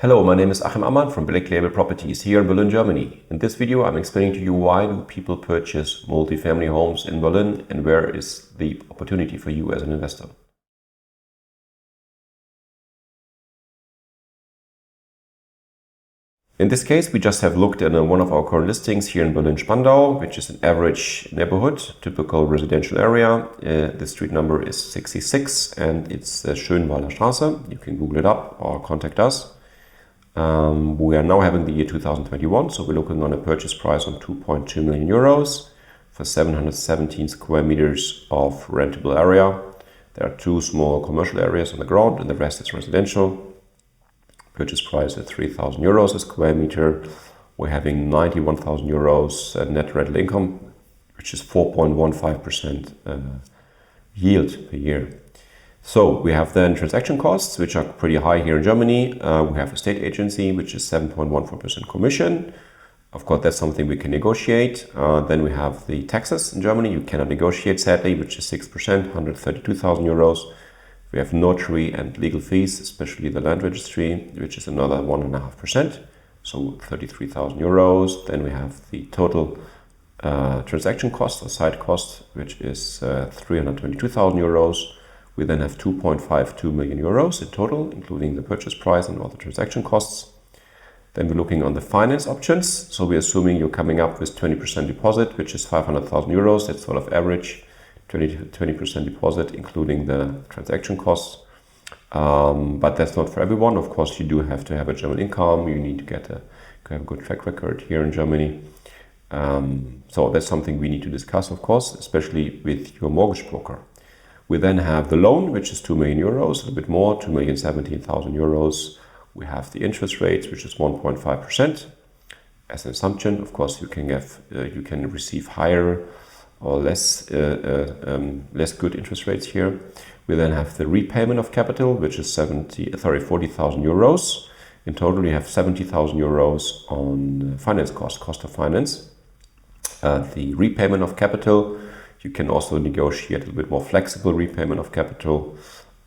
Hello, my name is Achim Amann from Black Label Properties here in Berlin, Germany. In this video, I'm explaining to you why do people purchase multifamily homes in Berlin and where is the opportunity for you as an investor. In this case, we just have looked at one of our current listings here in Berlin-Spandau, which is an average neighborhood, typical residential area. The street number is 66 and it's Schönwalder Straße. You can Google it up or contact us. We are now having the year 2021, so we're looking on a purchase price of 2.2 million euros for 717 square meters of rentable area. There are two small commercial areas on the ground and the rest is residential. Purchase price at 3,000 euros a square meter. We're having 91,000 euros net rental income, which is 4.15% yield per year. So we have then transaction costs, which are pretty high here in Germany. We have a state agency, which is 7.14% commission. Of course, that's something we can negotiate. Then we have the taxes in Germany. You cannot negotiate, sadly, which is 6%, 132,000 euros. We have notary and legal fees, especially the land registry, which is another 1.5%, so 33,000 euros. Then we have the total transaction cost or site cost, which is 322,000 euros. We then have 2.52 million euros in total, including the purchase price and all the transaction costs. Then we're looking on the finance options. So we're assuming you're coming up with 20% deposit, which is 500,000 euros. That's sort of average. 20% deposit, including the transaction costs. But that's not for everyone. Of course, you do have to have a German income. You need to have a good track record here in Germany. So that's something we need to discuss, of course, especially with your mortgage broker. We then have the loan, which is 2 million euros, a little bit more, 2,017,000 euros. We have the interest rates, which is 1.5%. As an assumption, of course, you can receive higher or less good interest rates here. We then have the repayment of capital, which is 40,000 euros. In total, you have 70,000 euros on finance cost of finance. The repayment of capital, you can also negotiate a little bit more flexible repayment of capital.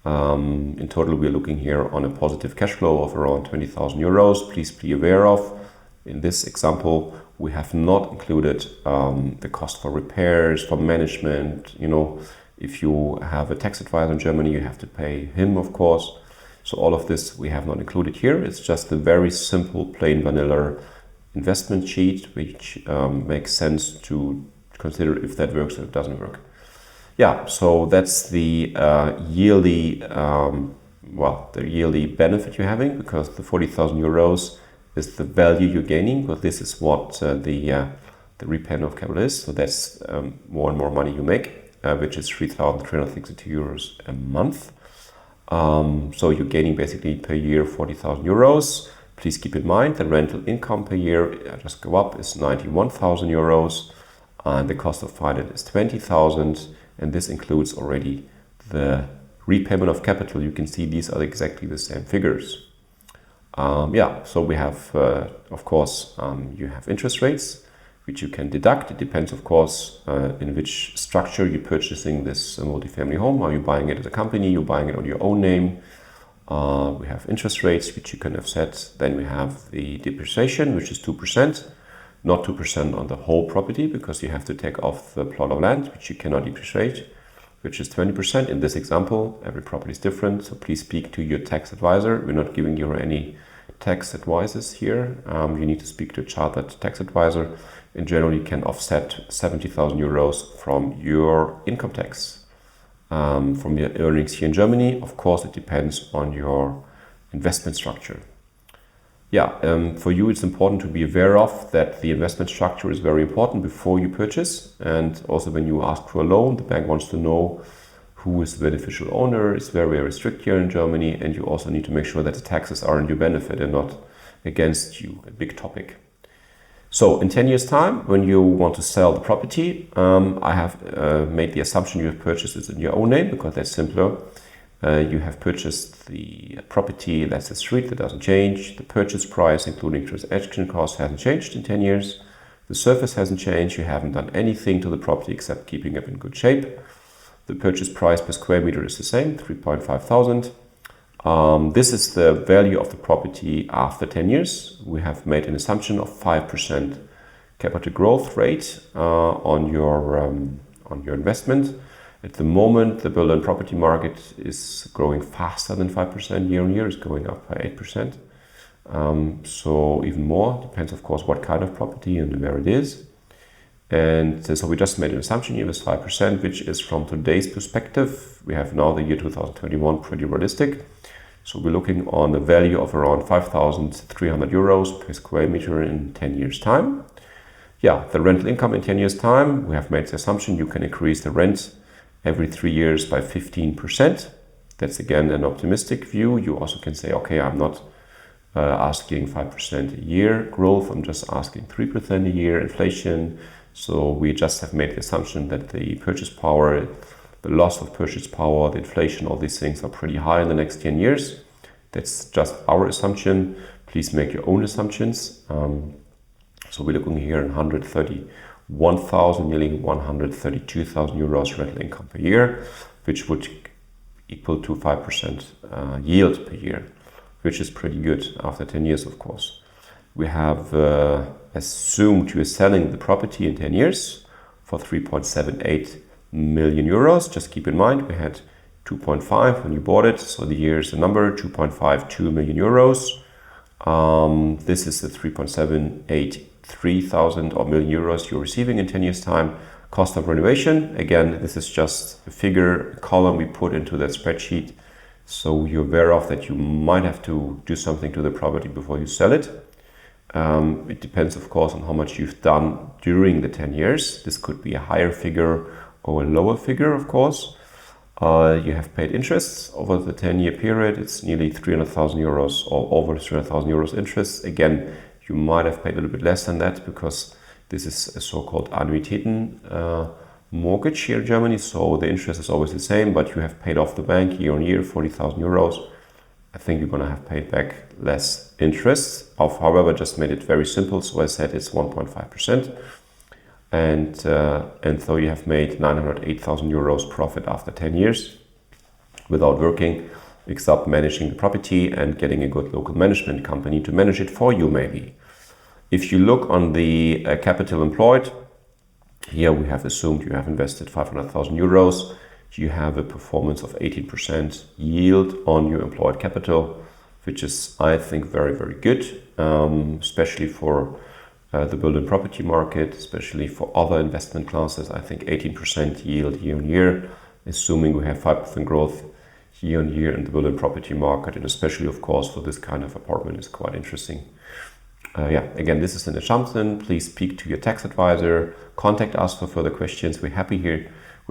In total, we're looking here on a positive cash flow of around 20,000 euros. Please be aware of, in this example, we have not included the cost for repairs, for management. You know, if you have a tax advisor in Germany, you have to pay him, of course. So all of this we have not included here. It's just a very simple, plain vanilla investment sheet, which makes sense to consider if that works or it doesn't work. Yeah, so that's the yearly benefit you're having, because the 40,000 euros is the value you're gaining, but this is what the repayment of capital is. So that's more and more money you make, which is 3,362 euros a month. So you're gaining basically per year 40,000 euros. Please keep in mind the rental income per year, just go up, is 91,000 euros. And the cost of finance is 20,000. And this includes already the repayment of capital. You can see these are exactly the same figures. So we have, of course, you have interest rates, which you can deduct. It depends, of course, in which structure you're purchasing this multifamily home. Are you buying it as a company? You're buying it on your own name. We have interest rates, which you can offset. Then we have the depreciation, which is 2%, not 2% on the whole property, because you have to take off the plot of land, which you cannot depreciate, which is 20%. In this example, every property is different, so please speak to your tax advisor. We're not giving you any tax advices here. You need to speak to a chartered tax advisor. In general, you can offset 70,000 euros from your income tax, from your earnings here in Germany. Of course, it depends on your investment structure. For you, it's important to be aware of that the investment structure is very important before you purchase. And also when you ask for a loan, the bank wants to know who is the beneficial owner. It's very, very strict here in Germany. And you also need to make sure that the taxes are in your benefit and not against you, a big topic. So in 10 years' time, when you want to sell the property, I have made the assumption you have purchased it in your own name, because that's simpler. You have purchased the property, that's the street, that doesn't change. The purchase price, including transaction costs, hasn't changed in 10 years. The surface hasn't changed. You haven't done anything to the property except keeping it in good shape. The purchase price per square meter is the same, 3,500. This is the value of the property after 10 years. We have made an assumption of 5% capital growth rate on your investment. At the moment, the Berlin property market is growing faster than 5% year on year. It's going up by 8%. So even more, depends of course what kind of property and where it is. And so we just made an assumption here with 5%, which is from today's perspective. We have now the year 2021 pretty realistic. So we're looking on a value of around 5,300 euros per square meter in 10 years time. Yeah, the rental income in 10 years time, we have made the assumption you can increase the rent every 3 years by 15%. That's again an optimistic view. You also can say, okay, I'm not asking 5% a year growth, I'm just asking 3% a year inflation. So we just have made the assumption that the purchase power, the loss of purchase power, the inflation, all these things are pretty high in the next 10 years. That's just our assumption. Please make your own assumptions. So we're looking here at 131,000, nearly 132,000 euros rental income per year, which would equal to 5% yield per year, which is pretty good after 10 years, of course. We have assumed you are selling the property in 10 years for 3.78 million euros. Just keep in mind, we had 2.5 when you bought it. So the year is the number, 2.52 million euros. This is the 3.783,000 or million euros you're receiving in 10 years time. Cost of renovation, again, this is just a figure, a column we put into that spreadsheet. So you're aware of that you might have to do something to the property before you sell it. It depends, of course, on how much you've done during the 10 years. This could be a higher figure or a lower figure, of course. You have paid interests over the 10-year period. It's nearly 300,000 euros or over 300,000 euros interest. Again, you might have paid a little bit less than that because this is a so-called Annuitäten mortgage here in Germany. So the interest is always the same, but you have paid off the bank year on year 40,000 euros. I think you're going to have paid back less interest. I've, however, just made it very simple. So I said it's 1.5%. And so you have made 908,000 euros profit after 10 years without working, except managing the property and getting a good local management company to manage it for you, maybe. If you look on the capital employed, here we have assumed you have invested 500,000 euros. You have a performance of 18% yield on your employed capital, which is, I think, very, very good, especially for the Berlin property market, especially for other investment classes. I think 18% yield year on year, assuming we have 5% growth year on year in the Berlin property market, and especially, of course, for this kind of apartment is quite interesting. Again, this is an assumption. Please speak to your tax advisor, contact us for further questions. We're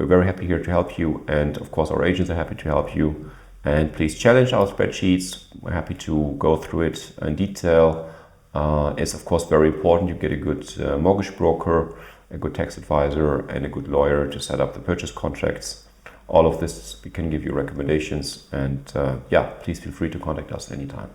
very happy here to help you, and of course our agents are happy to help you. And please challenge our spreadsheets. We're happy to go through it in detail. It's of course very important you get a good mortgage broker, a good tax advisor, and a good lawyer to set up the purchase contracts. All of this, we can give you recommendations, and please feel free to contact us anytime.